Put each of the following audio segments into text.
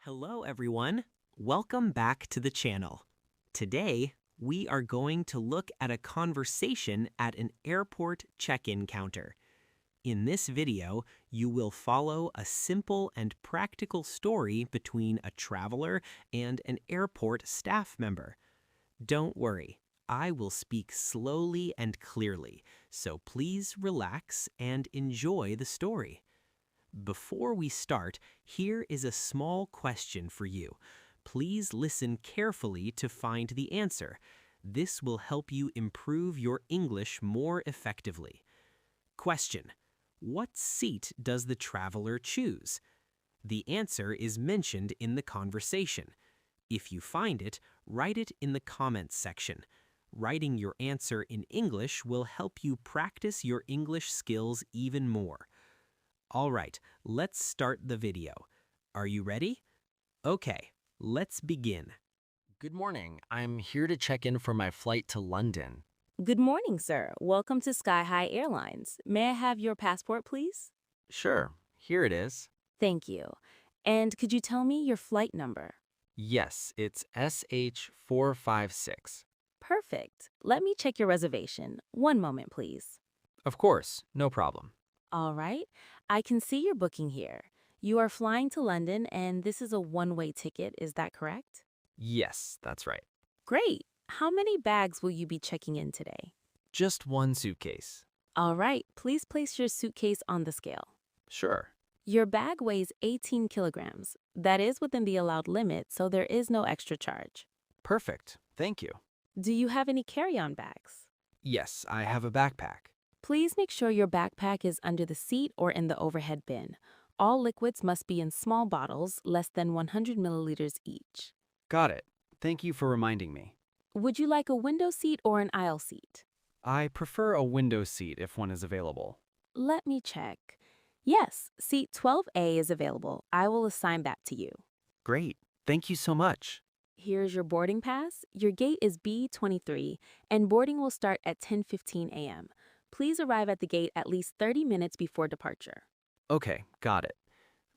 Hello, everyone. Welcome back to the channel. Today, we are going to look at a conversation at an airport check-in counter. In this video, you will follow a simple and practical story between a traveler and an airport staff member. Don't worry, I will speak slowly and clearly, so please relax and enjoy the story. Before we start, here is a small question for you. Please listen carefully to find the answer. This will help you improve your English more effectively. Question: what seat does the traveler choose? The answer is mentioned in the conversation. If you find it, write it in the comments section. Writing your answer in English will help you practice your English skills even more. All right, let's start the video. Are you ready? Okay, let's begin. Good morning. I'm here to check in for my flight to London. Good morning, sir. Welcome to Sky High Airlines. May I have your passport, please? Sure, here it is. Thank you. And could you tell me your flight number? Yes, it's SH456. Perfect. Let me check your reservation. One moment, please. Of course, no problem. All right. I can see your booking here. You are flying to London, and this is a one-way ticket. Is that correct? Yes, that's right. Great. How many bags will you be checking in today? Just one suitcase. All right. Please place your suitcase on the scale. Sure. Your bag weighs 18 kilograms. That is within the allowed limit, so there is no extra charge. Perfect. Thank you. Do you have any carry-on bags? Yes, I have a backpack. Please make sure your backpack is under the seat or in the overhead bin. All liquids must be in small bottles, less than 100 milliliters each. Got it. Thank you for reminding me. Would you like a window seat or an aisle seat? I prefer a window seat if one is available. Let me check. Yes, seat 12A is available. I will assign that to you. Great. Thank you so much. Here's your boarding pass. Your gate is B23, and boarding will start at 10:15 a.m. Please arrive at the gate at least 30 minutes before departure. Okay, got it.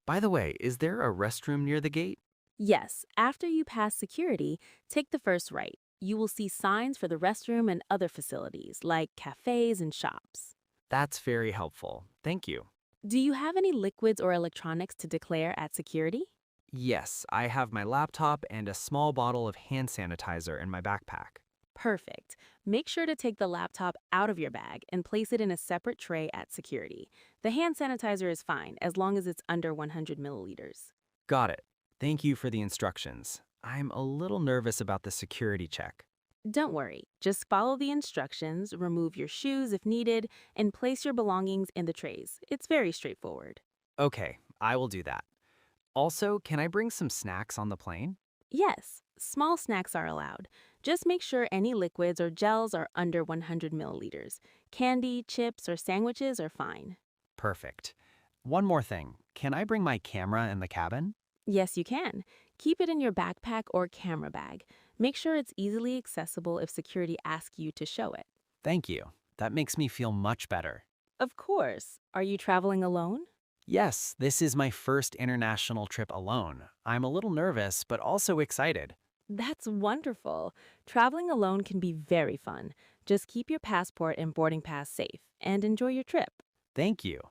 By the way, is there a restroom near the gate? Yes, after you pass security, take the first right. You will see signs for the restroom and other facilities, like cafes and shops. That's very helpful. Thank you. Do you have any liquids or electronics to declare at security? Yes, I have my laptop and a small bottle of hand sanitizer in my backpack. Perfect. Make sure to take the laptop out of your bag and place it in a separate tray at security. The hand sanitizer is fine as long as it's under 100 milliliters. Got it. Thank you for the instructions. I'm a little nervous about the security check. Don't worry. Just follow the instructions, remove your shoes if needed, and place your belongings in the trays. It's very straightforward. Okay, I will do that. Also, can I bring some snacks on the plane? Yes, small snacks are allowed. Just make sure any liquids or gels are under 100 milliliters. Candy, chips, or sandwiches are fine. Perfect. One more thing. Can I bring my camera in the cabin? Yes, you can. Keep it in your backpack or camera bag. Make sure it's easily accessible if security asks you to show it. Thank you. That makes me feel much better. Of course. Are you traveling alone? Yes, this is my first international trip alone. I'm a little nervous, but also excited. That's wonderful. Traveling alone can be very fun. Just keep your passport and boarding pass safe and enjoy your trip. Thank you.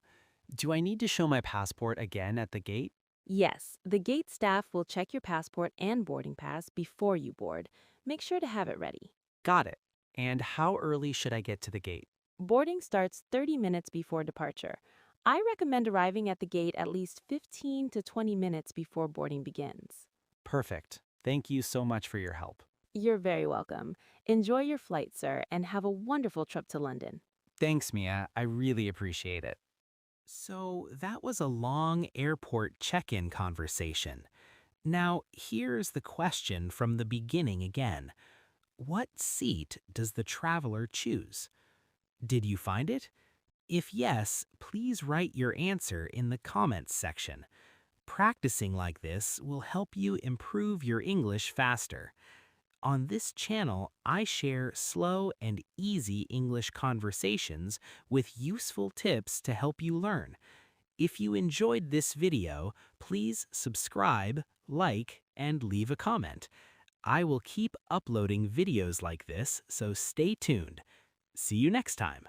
Do I need to show my passport again at the gate? Yes, the gate staff will check your passport and boarding pass before you board. Make sure to have it ready. Got it. And how early should I get to the gate? Boarding starts 30 minutes before departure. I recommend arriving at the gate at least 15 to 20 minutes before boarding begins. Perfect. Thank you so much for your help. You're very welcome. Enjoy your flight, sir, and have a wonderful trip to London. Thanks, Mia. I really appreciate it. So that was a long airport check-in conversation. Now, here's the question from the beginning again. What seat does the traveler choose? Did you find it? If yes, please write your answer in the comments section. Practicing like this will help you improve your English faster. On this channel, I share slow and easy English conversations with useful tips to help you learn. If you enjoyed this video, please subscribe, like, and leave a comment. I will keep uploading videos like this, so stay tuned. See you next time.